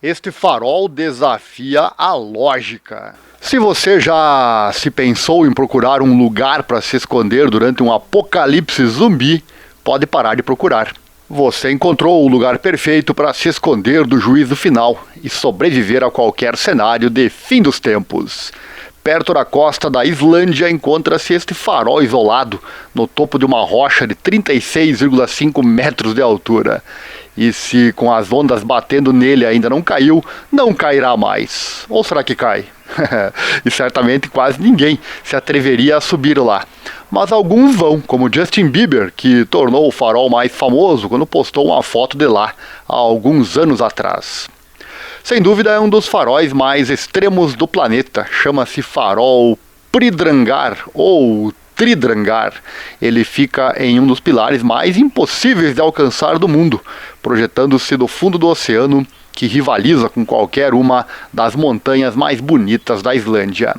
Este farol desafia a lógica. Se você já se pensou em procurar um lugar para se esconder durante um apocalipse zumbi, pode parar de procurar. Você encontrou o lugar perfeito para se esconder do juízo final e sobreviver a qualquer cenário de fim dos tempos. Perto da costa da Islândia encontra-se este farol isolado, no topo de uma rocha de 36,5 metros de altura. E se com as ondas batendo nele ainda não caiu, não cairá mais. Ou será que cai? E certamente quase ninguém se atreveria a subir lá. Mas alguns vão, como Justin Bieber, que tornou o farol mais famoso quando postou uma foto de lá há alguns anos atrás. Sem dúvida é um dos faróis mais extremos do planeta. Chama-se farol Pridrangar ou Tridrangar. Ele fica em um dos pilares mais impossíveis de alcançar do mundo, projetando-se do fundo do oceano, que rivaliza com qualquer uma das montanhas mais bonitas da Islândia.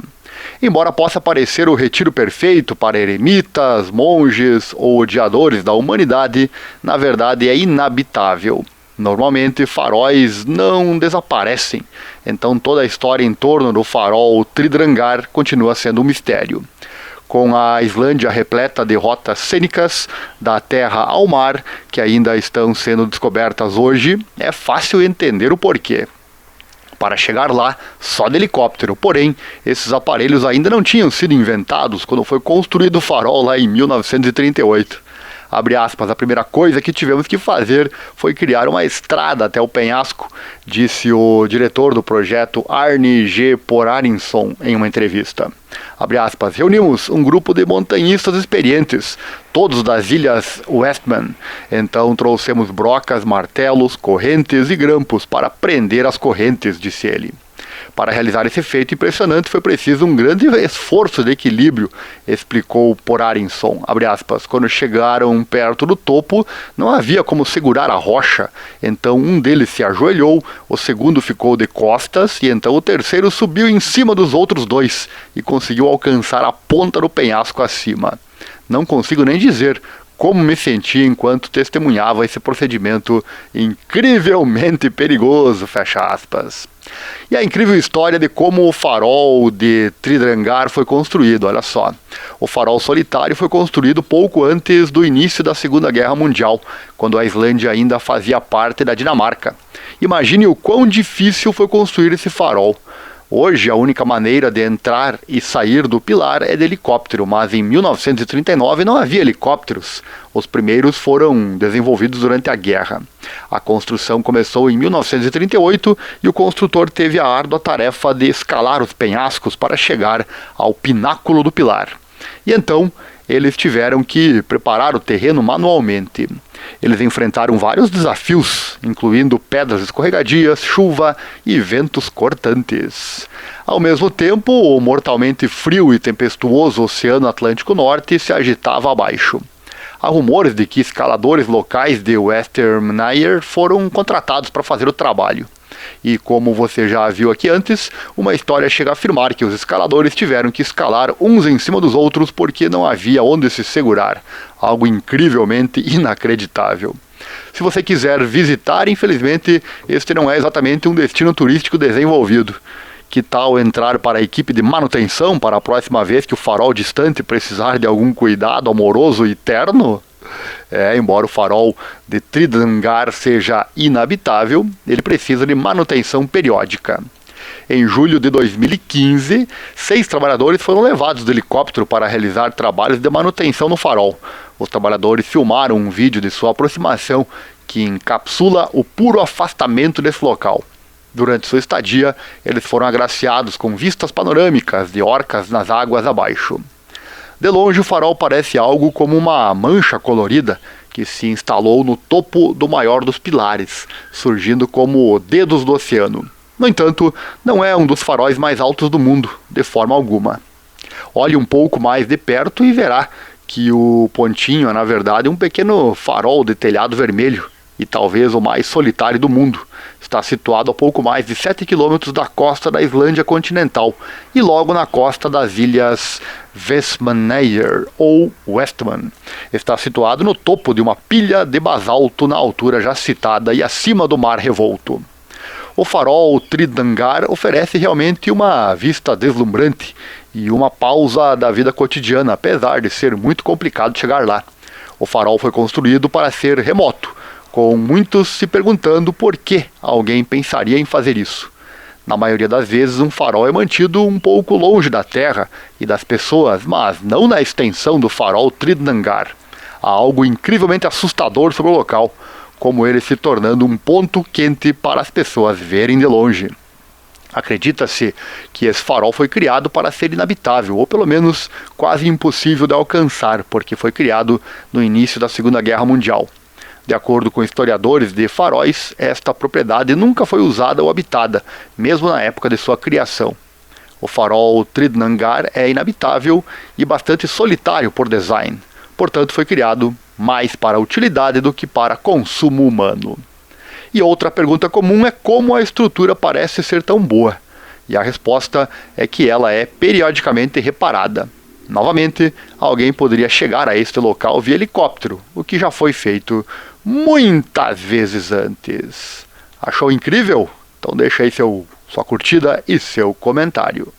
Embora possa parecer o retiro perfeito para eremitas, monges ou odiadores da humanidade, na verdade é inabitável. Normalmente faróis não desaparecem, então toda a história em torno do farol Tridrangar continua sendo um mistério. Com a Islândia repleta de rotas cênicas, da terra ao mar, que ainda estão sendo descobertas hoje, é fácil entender o porquê. Para chegar lá, só de helicóptero, porém, esses aparelhos ainda não tinham sido inventados quando foi construído o farol lá em 1938. Abre aspas, a primeira coisa que tivemos que fazer foi criar uma estrada até o penhasco, disse o diretor do projeto Arne G. Porarinson em uma entrevista. Abre aspas, reunimos um grupo de montanhistas experientes, todos das ilhas Westman. Então trouxemos brocas, martelos, correntes e grampos para prender as correntes, disse ele. Para realizar esse feito impressionante foi preciso um grande esforço de equilíbrio, explicou Porarinson. Abre aspas, quando chegaram perto do topo, não havia como segurar a rocha, então um deles se ajoelhou, o segundo ficou de costas e então o terceiro subiu em cima dos outros dois e conseguiu alcançar a ponta do penhasco acima. Não consigo nem dizer como me senti enquanto testemunhava esse procedimento incrivelmente perigoso, fecha aspas. E a incrível história de como o farol de Tridrangar foi construído, olha só. O farol solitário foi construído pouco antes do início da Segunda Guerra Mundial, quando a Islândia ainda fazia parte da Dinamarca. Imagine o quão difícil foi construir esse farol. Hoje, a única maneira de entrar e sair do pilar é de helicóptero, mas em 1939 não havia helicópteros. Os primeiros foram desenvolvidos durante a guerra. A construção começou em 1938 e o construtor teve a árdua tarefa de escalar os penhascos para chegar ao pináculo do pilar. E então, eles tiveram que preparar o terreno manualmente. Eles enfrentaram vários desafios, incluindo pedras escorregadias, chuva e ventos cortantes. Ao mesmo tempo, o mortalmente frio e tempestuoso Oceano Atlântico Norte se agitava abaixo. Há rumores de que escaladores locais de Westernmere foram contratados para fazer o trabalho. E como você já viu aqui antes, uma história chega a afirmar que os escaladores tiveram que escalar uns em cima dos outros porque não havia onde se segurar. Algo incrivelmente inacreditável. Se você quiser visitar, infelizmente, este não é exatamente um destino turístico desenvolvido. Que tal entrar para a equipe de manutenção para a próxima vez que o farol distante precisar de algum cuidado amoroso e terno? Embora o farol de Tridrangar seja inabitável, ele precisa de manutenção periódica. Em julho de 2015, 6 trabalhadores foram levados de helicóptero para realizar trabalhos de manutenção no farol. Os trabalhadores filmaram um vídeo de sua aproximação que encapsula o puro afastamento desse local. Durante sua estadia, eles foram agraciados com vistas panorâmicas de orcas nas águas abaixo. De longe, o farol parece algo como uma mancha colorida que se instalou no topo do maior dos pilares, surgindo como dedos do oceano. No entanto, não é um dos faróis mais altos do mundo, de forma alguma. Olhe um pouco mais de perto e verá que o pontinho é, na verdade, um pequeno farol de telhado vermelho, e talvez o mais solitário do mundo. Está situado a pouco mais de 7 km da costa da Islândia continental e logo na costa das ilhas Vestmannaeyjar ou Westman. Está situado no topo de uma pilha de basalto na altura já citada e acima do mar revolto. O farol Tridnangar oferece realmente uma vista deslumbrante e uma pausa da vida cotidiana, apesar de ser muito complicado chegar lá. O farol foi construído para ser remoto, com muitos se perguntando por que alguém pensaria em fazer isso. Na maioria das vezes, um farol é mantido um pouco longe da Terra e das pessoas, mas não na extensão do farol Tridnangar. Há algo incrivelmente assustador sobre o local, como ele se tornando um ponto quente para as pessoas verem de longe. Acredita-se que esse farol foi criado para ser inabitável, ou pelo menos quase impossível de alcançar, porque foi criado no início da Segunda Guerra Mundial. De acordo com historiadores de faróis, esta propriedade nunca foi usada ou habitada, mesmo na época de sua criação. O farol Tridnangar é inabitável e bastante solitário por design, portanto foi criado mais para utilidade do que para consumo humano. E outra pergunta comum é como a estrutura parece ser tão boa. E a resposta é que ela é periodicamente reparada. Novamente, alguém poderia chegar a este local via helicóptero, o que já foi feito muitas vezes antes. Achou incrível? Então deixa aí sua curtida e seu comentário.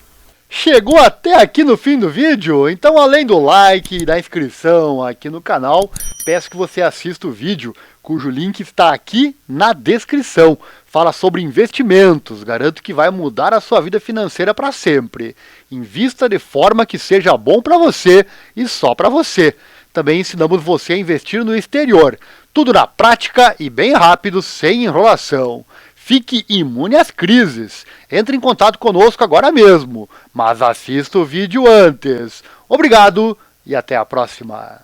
Chegou até aqui no fim do vídeo? Então, além do like e da inscrição aqui no canal, peço que você assista o vídeo, cujo link está aqui na descrição. Fala sobre investimentos, garanto que vai mudar a sua vida financeira para sempre. Invista de forma que seja bom para você e só para você. Também ensinamos você a investir no exterior, tudo na prática e bem rápido, sem enrolação. Fique imune às crises. Entre em contato conosco agora mesmo, mas assista o vídeo antes. Obrigado e até a próxima.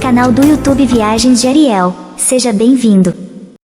Canal do YouTube Viagens de Ariel. Seja bem-vindo.